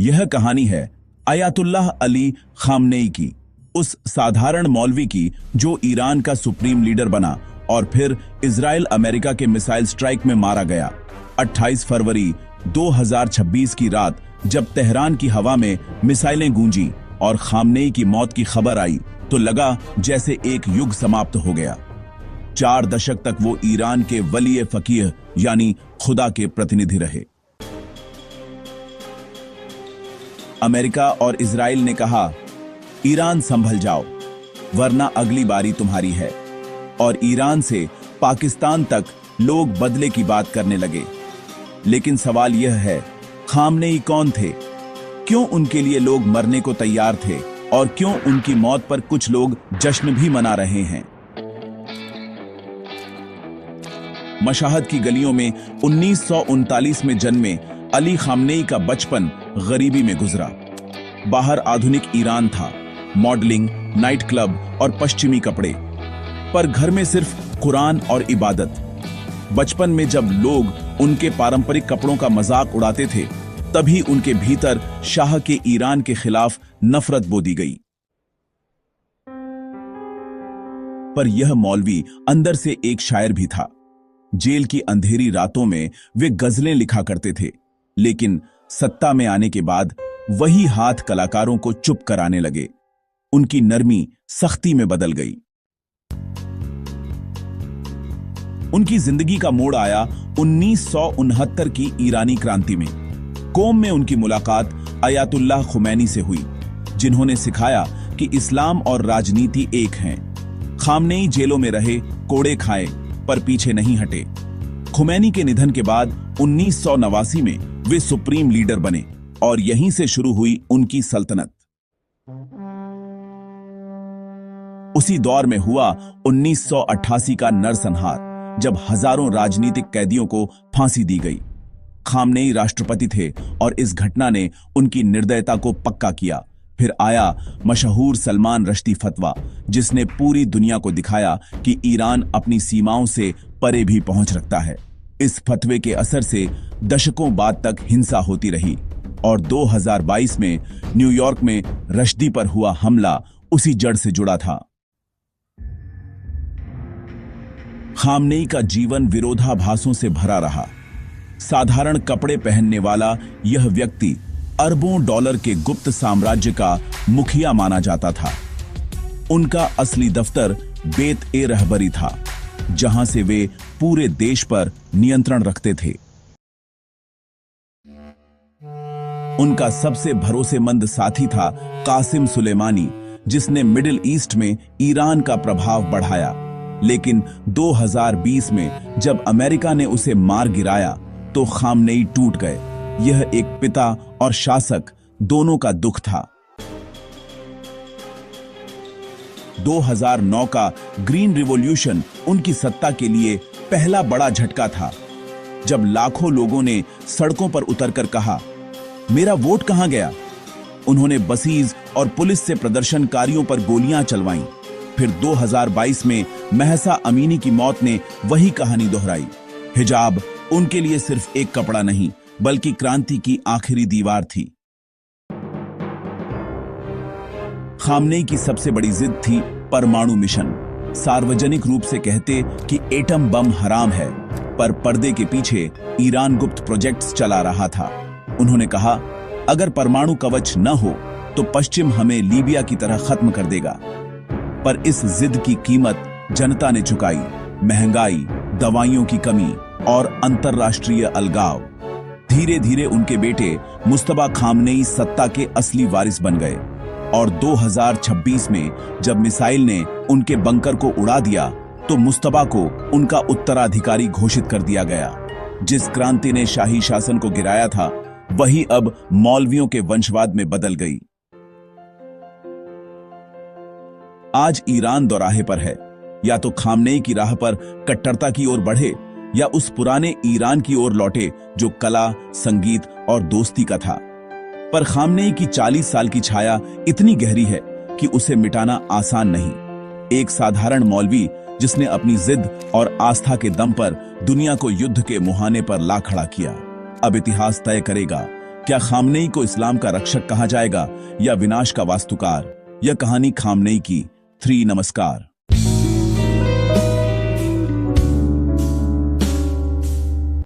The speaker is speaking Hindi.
यह कहानी है अयातुल्लाह अली खामनेई की, उस साधारण मौलवी की जो ईरान का सुप्रीम लीडर बना और फिर इजराइल अमेरिका के मिसाइल स्ट्राइक में मारा गया। 28 फरवरी 2026 की रात जब तेहरान की हवा में मिसाइलें गूंजी और खामनेई की मौत की खबर आई तो लगा जैसे एक युग समाप्त हो गया। 4 दशक तक वो ईरान के वली फकीह यानी खुदा के प्रतिनिधि रहे। अमेरिका और इजराइल ने कहा, ईरान संभल जाओ वरना अगली बारी तुम्हारी है, और ईरान से पाकिस्तान तक लोग बदले की बात करने लगे। लेकिन सवाल यह है, खामनेई कौन थे? क्यों उनके लिए लोग मरने को तैयार थे और क्यों उनकी मौत पर कुछ लोग जश्न भी मना रहे हैं? मशाहद की गलियों में 1939 में जन्मे अली खामनेई का बचपन गरीबी में गुजरा। बाहर आधुनिक ईरान था, मॉडलिंग, नाइट क्लब और पश्चिमी कपड़े, पर घर में सिर्फ कुरान और इबादत। बचपन में जब लोग उनके पारंपरिक कपड़ों का मजाक उड़ाते थे तभी उनके भीतर शाह के ईरान के खिलाफ नफरत बो दी गई। पर यह मौलवी अंदर से एक शायर भी था। जेल की अंधेरी रातों में वे गजलें लिखा करते थे, लेकिन सत्ता में आने के बाद वही हाथ कलाकारों को चुप कराने लगे। उनकी नरमी सख्ती में बदल गई। उनकी जिंदगी का मोड़ आया 1969 की ईरानी क्रांति में। कोम में उनकी मुलाकात अयातुल्लाह खुमैनी से हुई, जिन्होंने सिखाया कि इस्लाम और राजनीति एक हैं। खामनेई जेलों में रहे, कोड़े खाए, पर पीछे नहीं हटे। खुमैनी के निधन के बाद 1989 में वे सुप्रीम लीडर बने और यहीं से शुरू हुई उनकी सल्तनत। उसी दौर में हुआ 1988 का नरसंहार, जब हजारों राजनीतिक कैदियों को फांसी दी गई। खामनेई राष्ट्रपति थे और इस घटना ने उनकी निर्दयता को पक्का किया। फिर आया मशहूर सलमान रश्दी फतवा, जिसने पूरी दुनिया को दिखाया कि ईरान अपनी सीमाओं से परे भी पहुंच रखता है। इस फतवे के असर से दशकों बाद तक हिंसा होती रही और 2022 में न्यूयॉर्क में रश्दी पर हुआ हमला उसी जड़ से जुड़ा था। खामनेई का जीवन विरोधाभासों से भरा रहा। साधारण कपड़े पहनने वाला यह व्यक्ति अरबों डॉलर के गुप्त साम्राज्य का मुखिया माना जाता था। उनका असली दफ्तर बेत-ए-रहबरी था, जहां से वे पूरे देश पर नियंत्रण रखते थे। उनका सबसे भरोसेमंद साथी था कासिम सुलेमानी, जिसने मिडिल ईस्ट में ईरान का प्रभाव बढ़ाया। लेकिन 2020 में जब अमेरिका ने उसे मार गिराया तो खामनेई टूट गए। यह एक पिता और शासक दोनों का दुख था। 2009 का ग्रीन रिवॉल्यूशन उनकी सत्ता के लिए पहला बड़ा झटका था, जब लाखों लोगों ने सड़कों पर उतरकर कहा, मेरा वोट कहां गया? उन्होंने बसीज और पुलिस से प्रदर्शनकारियों पर गोलियां चलवाईं। फिर 2022 में महसा अमीनी की मौत ने वही कहानी दोहराई। हिजाब उनके लिए सिर्फ एक कपड़ा नहीं, बल्कि क्रांति की आखिरी दीवार थी। खामनेई की सबसे बड़ी जिद थी परमाणु मिशन। सार्वजनिक रूप से कहते कि एटम बम हराम है, पर पर्दे के पीछे ईरान गुप्त प्रोजेक्ट्स चला रहा था। उन्होंने कहा, अगर परमाणु कवच न हो तो पश्चिम हमें लीबिया की तरह खत्म कर देगा। पर इस जिद की कीमत जनता ने चुकाई। महंगाई, दवाइयों की कमी और अंतर्राष्ट्रीय अलगाव। धीरे धीरे उनके बेटे मुस्तबा खामनेई सत्ता के असली वारिस बन गए और 2026 में जब मिसाइल ने उनके बंकर को उड़ा दिया तो मुस्तबा को उनका उत्तराधिकारी घोषित कर दिया गया। जिस क्रांति ने शाही शासन को गिराया था, वही अब मौलवियों के वंशवाद में बदल गई। आज ईरान दौराहे पर है। या तो खामनेई की राह पर कट्टरता की ओर बढ़े या उस पुराने ईरान की ओर लौटे जो कला, संगीत और दोस्ती का था। पर खामनेई की 40 साल की छाया इतनी गहरी है कि उसे मिटाना आसान नहीं। एक साधारण मौलवी जिसने अपनी जिद और आस्था के दम पर दुनिया को युद्ध के मुहाने पर ला खड़ा किया। अब इतिहास तय करेगा क्या खामनेई को इस्लाम का रक्षक कहा जाएगा या विनाश का वास्तुकार? यह कहानी खामनेई की। 3 नमस्कार।